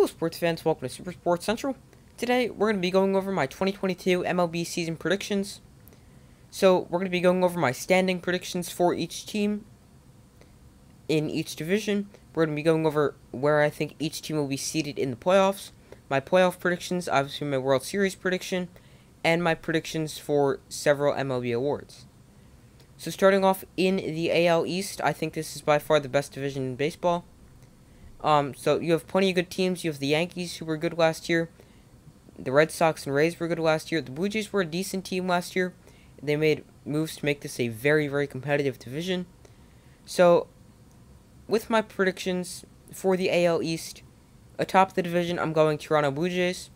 Hello sports fans, welcome to Super Sports Central. Today we're going to be going over my 2022 MLB season predictions. So we're going to be going over my standing predictions for each team in each division. We're going to be going over where I think each team will be seated in the playoffs, my playoff predictions, obviously my World Series prediction, and my predictions for several MLB awards. So starting off in the AL East, I think this is by far the best division in baseball. So you have plenty of good teams. You have the Yankees, who were good last year. The Red Sox and Rays were good last year. The Blue Jays were a decent team last year. They made moves to make this a very, very competitive division. So, with my predictions for the AL East, atop the division, I'm going Toronto Blue Jays.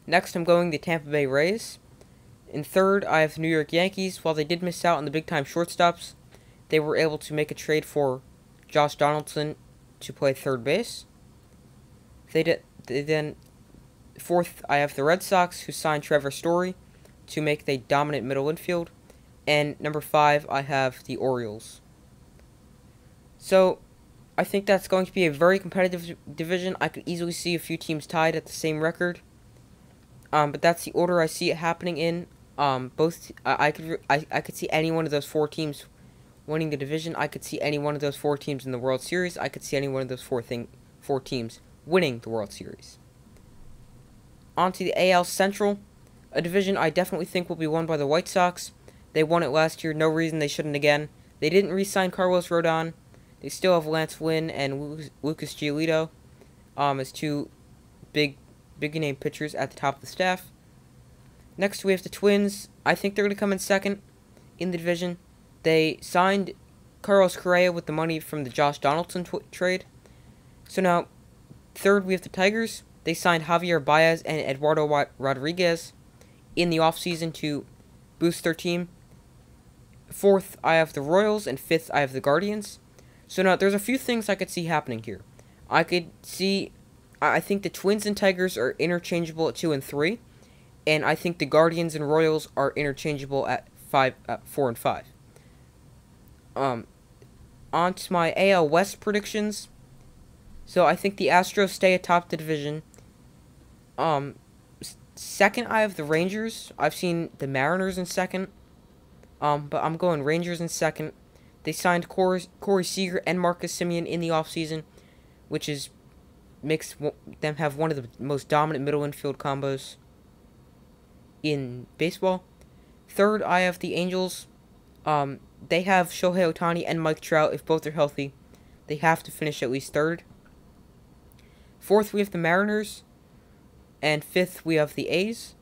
Next, I'm going the Tampa Bay Rays. In third, I have the New York Yankees. While they did miss out on the big-time shortstops, they were able to make a trade for Josh Donaldson to play third base. Then fourth, I have the Red Sox, who signed Trevor Story to make the dominant middle infield. And number 5, I have the Orioles. So, I think that's going to be a very competitive division. I could easily see a few teams tied at the same record. But that's the order I see it happening in. I could see any one of those 4 teams winning the division. I could see any one of those 4 teams in the World Series. I could see any one of those 4 teams winning the World Series. On to the AL Central, a division I definitely think will be won by the White Sox. They won it last year. No reason they shouldn't again. They didn't re-sign Carlos Rodon. They still have Lance Lynn and Lucas Giolito as 2 big-name pitchers at the top of the staff. Next, we have the Twins. I think they're going to come in second in the division. They signed Carlos Correa with the money from the Josh Donaldson trade. So now, third, we have the Tigers. They signed Javier Baez and Eduardo Rodriguez in the offseason to boost their team. Fourth, I have the Royals, and fifth, I have the Guardians. So now, there's a few things I could see happening here. I think the Twins and Tigers are interchangeable at 2 and 3, and I think the Guardians and Royals are interchangeable at 4 and 5. On to my AL West predictions. So I think the Astros stay atop the division. Second, I have the Rangers. I've seen the Mariners in second. But I'm going Rangers in second. They signed Corey Seager and Marcus Semien in the offseason, which makes them have one of the most dominant middle infield combos in baseball. Third, I have the Angels. They have Shohei Ohtani and Mike Trout. If both are healthy, they have to finish at least third. Fourth, we have the Mariners. And fifth, we have the A's.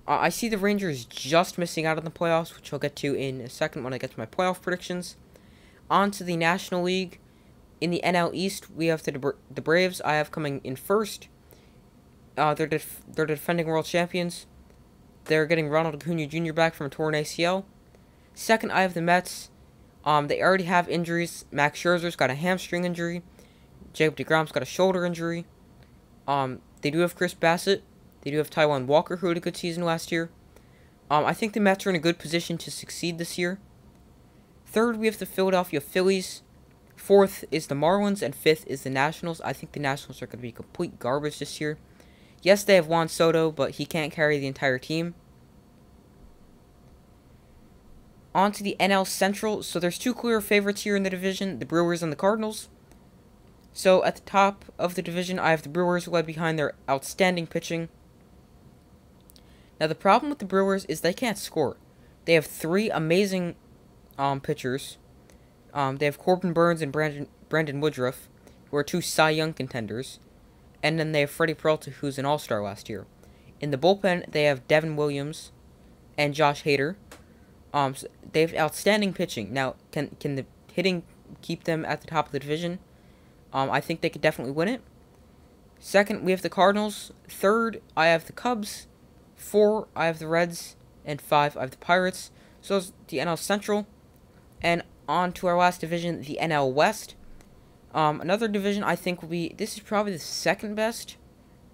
I see the Rangers just missing out on the playoffs, which I'll get to in a second when I get to my playoff predictions. On to the National League. In the NL East, we have the Braves. I have coming in first. They're defending world champions. They're getting Ronald Acuna Jr. back from a torn ACL. Second, I have the Mets. They already have injuries. Max Scherzer's got a hamstring injury. Jacob deGrom's got a shoulder injury. They do have Chris Bassett. They do have Taijuan Walker, who had a good season last year. I think the Mets are in a good position to succeed this year. Third, we have the Philadelphia Phillies. Fourth is the Marlins, and fifth is the Nationals. I think the Nationals are going to be complete garbage this year. Yes, they have Juan Soto, but he can't carry the entire team. On to the NL Central. So there's 2 clear favorites here in the division, the Brewers and the Cardinals. So at the top of the division, I have the Brewers led behind their outstanding pitching. Now the problem with the Brewers is they can't score. They have 3 amazing pitchers. They have Corbin Burnes and Brandon Woodruff, who are 2 Cy Young contenders. And then they have Freddie Peralta, who's an all-star last year. In the bullpen, they have Devin Williams and Josh Hader. So they have outstanding pitching. Now, can the hitting keep them at the top of the division? I think they could definitely win it. Second, we have the Cardinals. Third, I have the Cubs. 4, I have the Reds. And 5, I have the Pirates. So that's the NL Central. And on to our last division, the NL West. Another division I think will be, this is probably the second best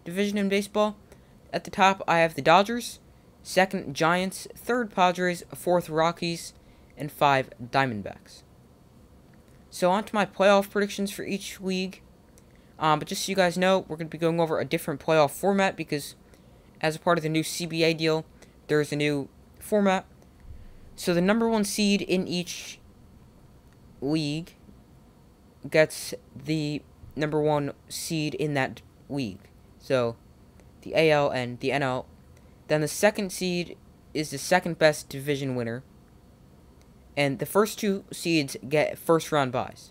division in baseball. At the top, I have the Dodgers. Second, Giants. Third, Padres. Fourth, Rockies. And 5, Diamondbacks. So on to my playoff predictions for each league. But just so you guys know, we're going to be going over a different playoff format because as a part of the new CBA deal, there's a new format. So the number 1 seed in each league gets the number 1 seed in that league. So the AL and the NL. Then the second seed is the second best division winner. And the first 2 seeds get first round byes.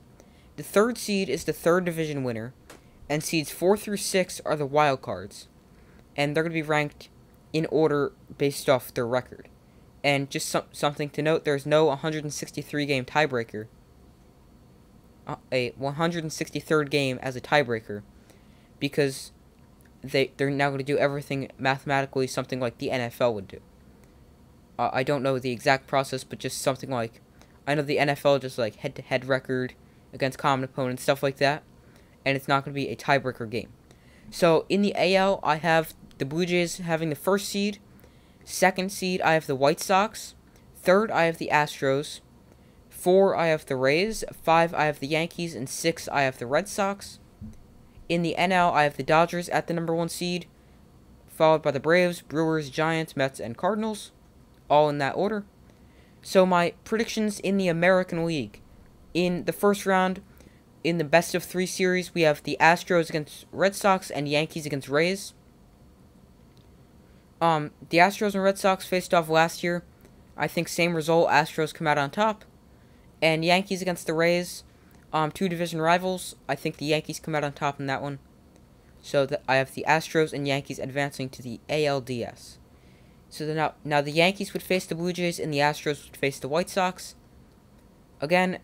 The third seed is the third division winner. And seeds 4 through 6 are the wild cards. And they're going to be ranked in order based off their record. And just something to note, there's no 163 game tiebreaker. A 163rd game as a tiebreaker. Because they're now going to do everything mathematically, something like the NFL would do. I don't know the exact process, but just something like, I know the NFL just like head-to-head record against common opponents, stuff like that. And it's not going to be a tiebreaker game. So in the AL, I have the Blue Jays having the first seed. Second seed, I have the White Sox. Third, I have the Astros. 4, I have the Rays. 5, I have the Yankees. And 6, I have the Red Sox. In the NL, I have the Dodgers at the number 1 seed, followed by the Braves, Brewers, Giants, Mets, and Cardinals, all in that order. So my predictions in the American League. In the first round, in the best of 3 series, we have the Astros against Red Sox and Yankees against Rays. The Astros and Red Sox faced off last year. I think same result, Astros come out on top. And Yankees against the Rays, 2 division rivals. I think the Yankees come out on top in that one. So I have the Astros and Yankees advancing to the ALDS. So now the Yankees would face the Blue Jays and the Astros would face the White Sox. Again,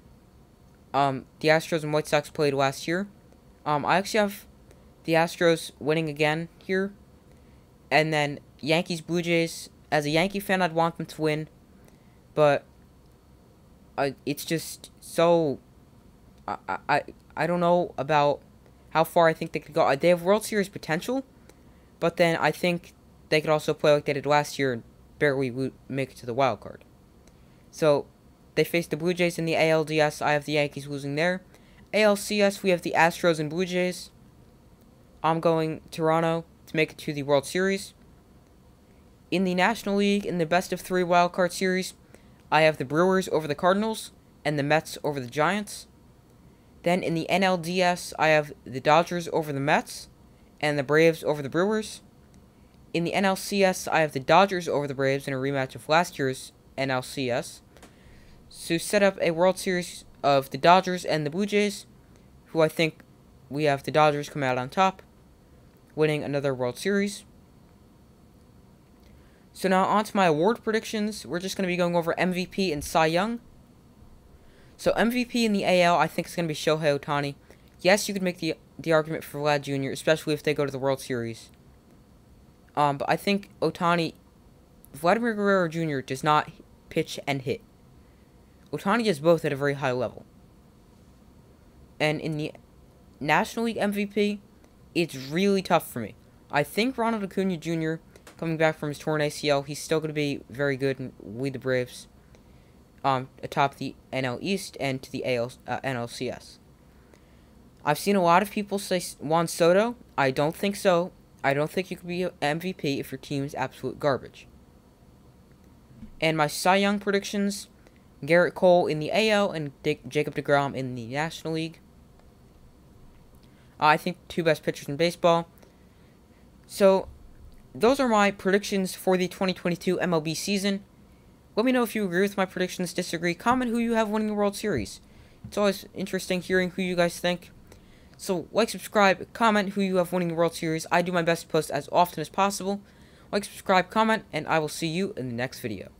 the Astros and White Sox played last year. I actually have the Astros winning again here. And then Yankees, Blue Jays. As a Yankee fan, I'd want them to win. But it's just so... I don't know about how far I think they could go. They have World Series potential. But then I think they could also play like they did last year and barely make it to the wild card. So they face the Blue Jays in the ALDS. I have the Yankees losing there. ALCS, we have the Astros and Blue Jays. I'm going Toronto to make it to the World Series. In the National League, in the best of 3 wildcard series, I have the Brewers over the Cardinals and the Mets over the Giants. Then in the NLDS, I have the Dodgers over the Mets and the Braves over the Brewers. In the NLCS, I have the Dodgers over the Braves in a rematch of last year's NLCS. To set up a World Series of the Dodgers and the Blue Jays, who I think we have the Dodgers come out on top, winning another World Series. So now on to my award predictions. We're just going to be going over MVP and Cy Young. So MVP in the AL, I think is going to be Shohei Ohtani. Yes, you could make the argument for Vlad Jr., especially if they go to the World Series. But I think Vladimir Guerrero Jr. does not pitch and hit. Ohtani does both at a very high level. And in the National League MVP, it's really tough for me. I think Ronald Acuna Jr., coming back from his torn ACL, he's still going to be very good and lead the Braves atop the NL East and to the NLCS. I've seen a lot of people say Juan Soto. I don't think so. I don't think you could be MVP if your team is absolute garbage. And my Cy Young predictions, Garrett Cole in the AL and Jacob deGrom in the National League. I think 2 best pitchers in baseball. So, those are my predictions for the 2022 MLB season. Let me know if you agree with my predictions, disagree. Comment who you have winning the World Series. It's always interesting hearing who you guys think. So, like, subscribe, comment who you have winning the World Series. I do my best to post as often as possible. Like, subscribe, comment, and I will see you in the next video.